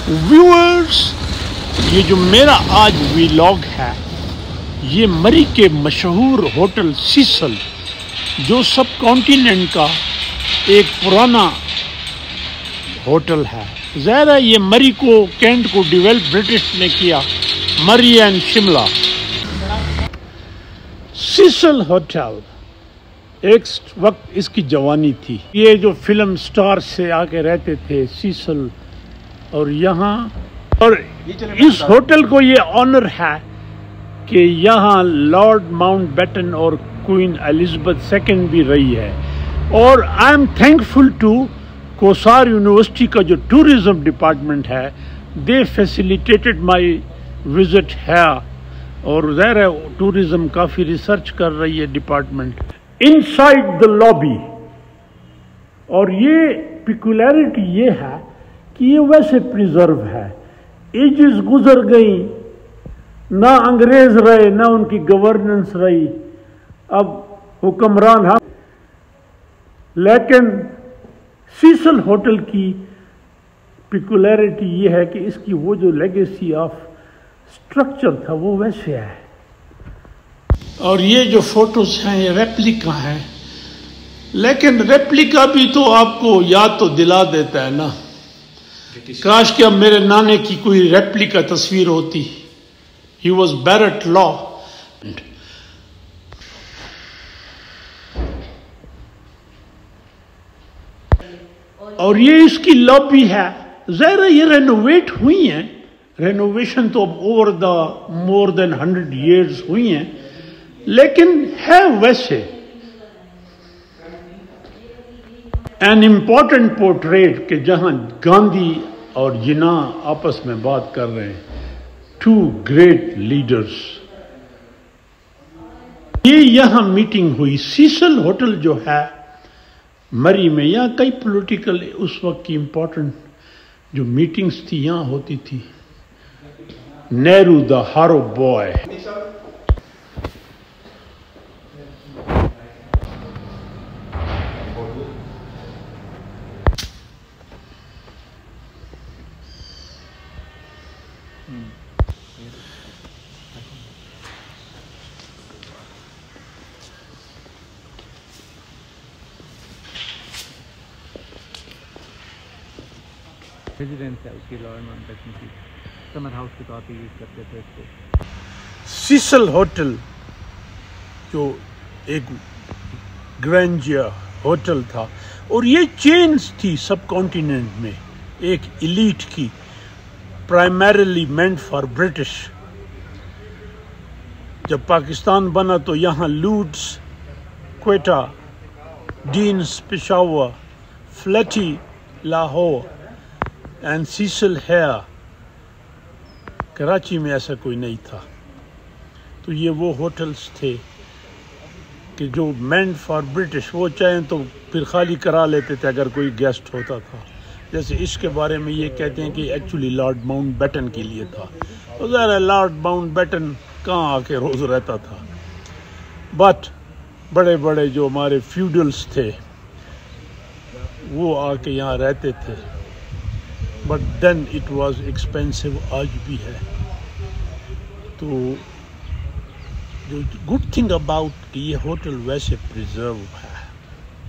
Viewers, یہ جو میرا آج ویلاگ ہے یہ مری کے مشہور ہوٹل سیسل جو سب کانٹیننٹ کا ایک پرانا ہوٹل ہے. ظاہر ہے یہ مری کو کینٹ کو ڈیولپ برٹش نے کیا، مری اینڈ شملہ. سیسل ہوٹل ایک وقت اس کی جوانی تھی. یہ جو فلم سٹار سے آ کے رہتے تھے سیسل، اور یہاں اور اس ہوٹل کو یہ آنر ہے کہ یہاں لارڈ ماؤنٹ بیٹن اور کوئین الزبتھ سیکنڈ بھی رہی ہے. اور I am thankful to Kohsar university کا جو ٹورزم ڈپارٹمنٹ ہے، دے فیسیلیٹیٹڈ مائی وزٹ ہے. اور ظاہر ہے ٹورزم کافی ریسرچ کر رہی ہے department in side the lobby. اور یہ پیکولیرٹی یہ ہے کہ یہ ویسے پریزرو ہے. ایجز گزر گئیں، نہ انگریز رہے نہ ان کی گورننس رہی، اب حکمران ہم. لیکن سیسل ہوٹل کی پیکولیرٹی یہ ہے کہ اس کی وہ جو لیگیسی آف سٹرکچر تھا وہ ویسے ہے. اور یہ جو فوٹوز ہیں یہ ریپلیکا ہیں، لیکن ریپلیکا بھی تو آپ کو یاد تو دلا دیتا ہے نا. کاش کہ اب میرے نانے کی کوئی ریپلیکا تصویر ہوتی. ہی واز بیرٹ لا. اور یہ اس کی لابی ہے. ظاہر ہے یہ رینوویٹ ہوئی ہیں، رینوویشن تو اب over the more then 100 years ہوئی ہیں، لیکن ہے ویسے. این امپورٹنٹ پورٹریٹ کہ جہاں گاندھی اور جناح آپس میں بات کر رہے ہیں، ٹو گریٹ لیڈرز. یہ یہاں میٹنگ ہوئی. سیسل ہوٹل جو ہے مری میں، یہاں کئی پولیٹیکل اس وقت کی امپورٹنٹ جو میٹنگز تھی یہاں ہوتی تھی. نہرو دا ہارو بوائے. ریزیڈنس ہے اس کی لارڈ ماؤنٹ بیٹن کی، سمر ہاؤس کے طور پہ یوز کرتے تھے اس کو. سیسل ہوٹل جو ایک گرینڈیر ہوٹل تھا، اور یہ چینز تھی سب کانٹیننٹ میں ایک ایلیٹ کی، پرائمریلی مینٹ فار برٹش. جب پاکستان بنا تو یہاں lords, Quetta, Deans Peshawar, Faletti's Lahore and Cecil here. Karachi میں ایسا کوئی نہیں تھا. تو یہ وہ ہوٹلز تھے کہ جو مینٹ فار برٹش، وہ چاہیں تو پھر خالی کرا لیتے تھے اگر کوئی گیسٹ ہوتا تھا. جیسے اس کے بارے میں یہ کہتے ہیں کہ ایکچولی لارڈ ماؤنٹ بیٹن کے لیے تھا. ظاہر ہے لارڈ ماؤنٹ بیٹن کہاں آ کے روز رہتا تھا، بٹ بڑے بڑے جو ہمارے فیوڈلز تھے وہ آ کے یہاں رہتے تھے. But then it was expensive, آج بھی ہے. تو جو گڈ تھنگ اباؤٹ کہ یہ ہوٹل ویسے پریزرو ہے،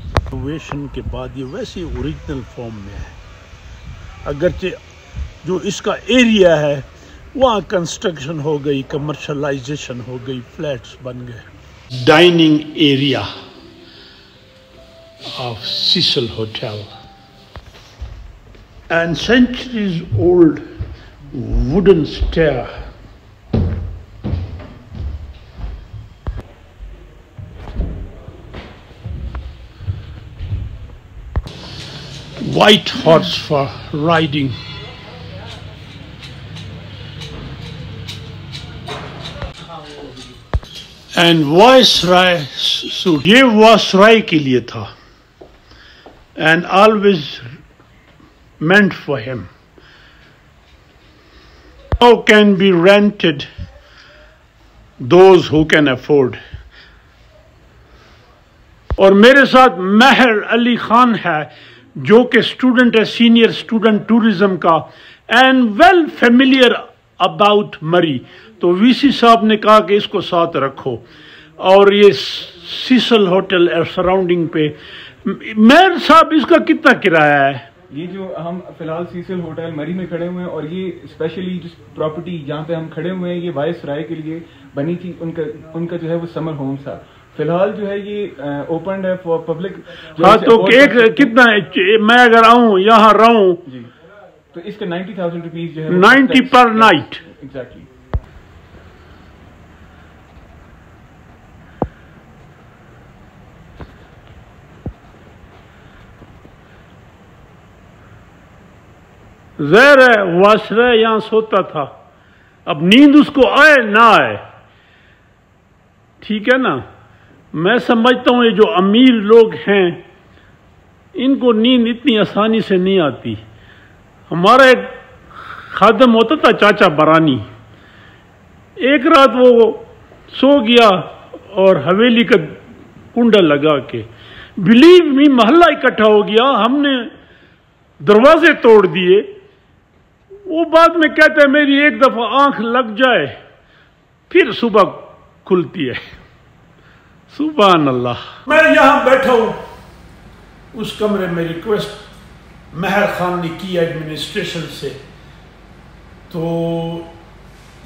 رینوویشن کے بعد یہ ویسے اوریجنل فارم میں ہے. اگرچہ جو اس کا ایریا ہے وہاں کنسٹرکشن ہو گئی، کمرشلائزیشن ہو گئی، فلیٹس بن گئے. Dining area of سیسل hotel and centuries old wooden stair. White horse for riding. And viceroy suit. یہ viceroy کے لیے تھا and always meant for him. How can be rented those who can afford. اور میرے ساتھ مہر علی خان ہے جو کہ اسٹوڈنٹ ہے سینئر اسٹوڈنٹ ٹورزم کا اینڈ ویل فیملیئر اباؤٹ مری. تو وی سی صاحب نے کہا کہ اس کو ساتھ رکھو. اور یہ سیسل ہوٹل سراؤنڈنگ پہ میر صاحب اس کا کتنا کرایہ ہے؟ یہ جو ہم فی الحال سیسل ہوٹل مری میں کھڑے ہوئے ہیں اور یہ اسپیشلی جس پراپرٹی جہاں پہ ہم کھڑے ہوئے ہیں یہ وائس رائے کے لیے بنی تھی. ان کا جو ہے وہ سمر ہوم تھا. فی الحال جو ہے یہ اوپنڈ ہے فار پبلک. ہاں تو ایک کتنا میں اگر آؤں یہاں رہوں جی تو اس کا 90,000 روپیز جو ہے 90 پر نائٹ. ایگزیکٹلی. زہر ہے واشرہ یہاں سوتا تھا. اب نیند اس کو آئے نہ آئے ٹھیک ہے نا. میں سمجھتا ہوں یہ جو امیر لوگ ہیں ان کو نیند اتنی آسانی سے نہیں آتی. ہمارا ایک خادم ہوتا تھا چاچا برانی, ایک رات وہ سو گیا اور حویلی کا کنڈا لگا کے, بلیو می محلہ اکٹھا ہو گیا, ہم نے دروازے توڑ دیے. وہ بعد میں کہتا ہے میری ایک دفعہ آنکھ لگ جائے پھر صبح کھلتی ہے. سبحان اللہ. میں یہاں بیٹھا ہوں اس کمرے میں, ریکویسٹ مہر خان نے کی ایڈمنسٹریشن سے. تو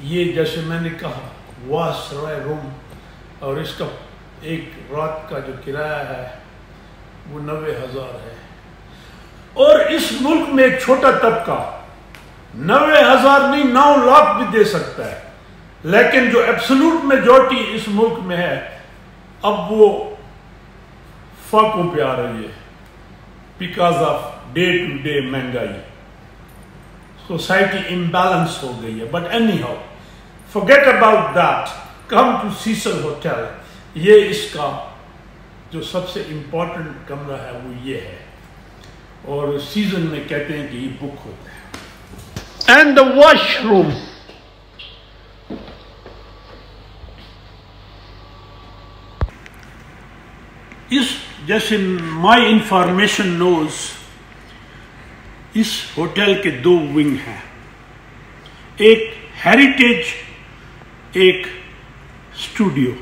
یہ جیسے میں نے کہا واس رائے روم اور اس کا ایک رات کا جو کرایہ ہے وہ 90,000 ہے. اور اس ملک میں ایک چھوٹا طبقہ 90,000 نہیں 9 لاکھ بھی دے سکتا ہے, لیکن جو ایبسولوٹ میجورٹی اس ملک میں ہے اب وہ فاقوں پہ آ رہی ہے because of day to day مہنگائی. سوسائٹی امبیلنس ہو گئی ہے. But anyhow forget about that, come to Cecil hotel. یہ اس کا جو سب سے امپورٹنٹ کمرہ ہے وہ یہ ہے, اور سیزن میں کہتے ہیں کہ یہ بک ہوتا ہے. اینڈ دا واش روم, اس جیسے my information nose us hotel کے 2 ونگ ہیں, ایک ہیریٹیج ایک studio.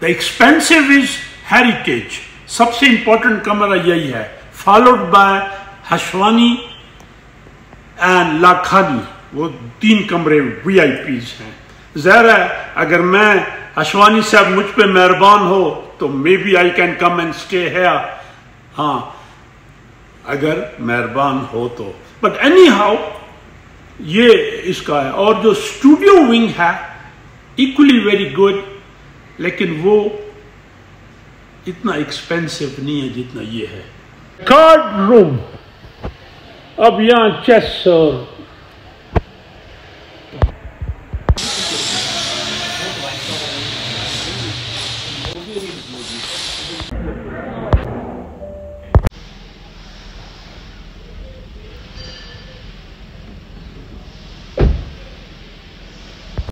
The expensive is heritage, سب سے امپورٹنٹ کمرہ یہی ہے, followed by Hashwani and Lakhani. وہ 3 کمرے وی آئی پیز ہیں. ظاہر ہے اگر میں ہشوانی صاحب مجھ پہ مہربان ہو تو maybe I can come and stay here, ہاں اگر مہربان ہو تو. بٹ اینی ہاؤ یہ اس کا ہے. اور جو اسٹوڈیو ونگ ہے ایکولی ویری گڈ, لیکن وہ اتنا ایکسپینسو نہیں ہے جتنا یہ ہے. کارڈ روم, اب یہاں چیس اور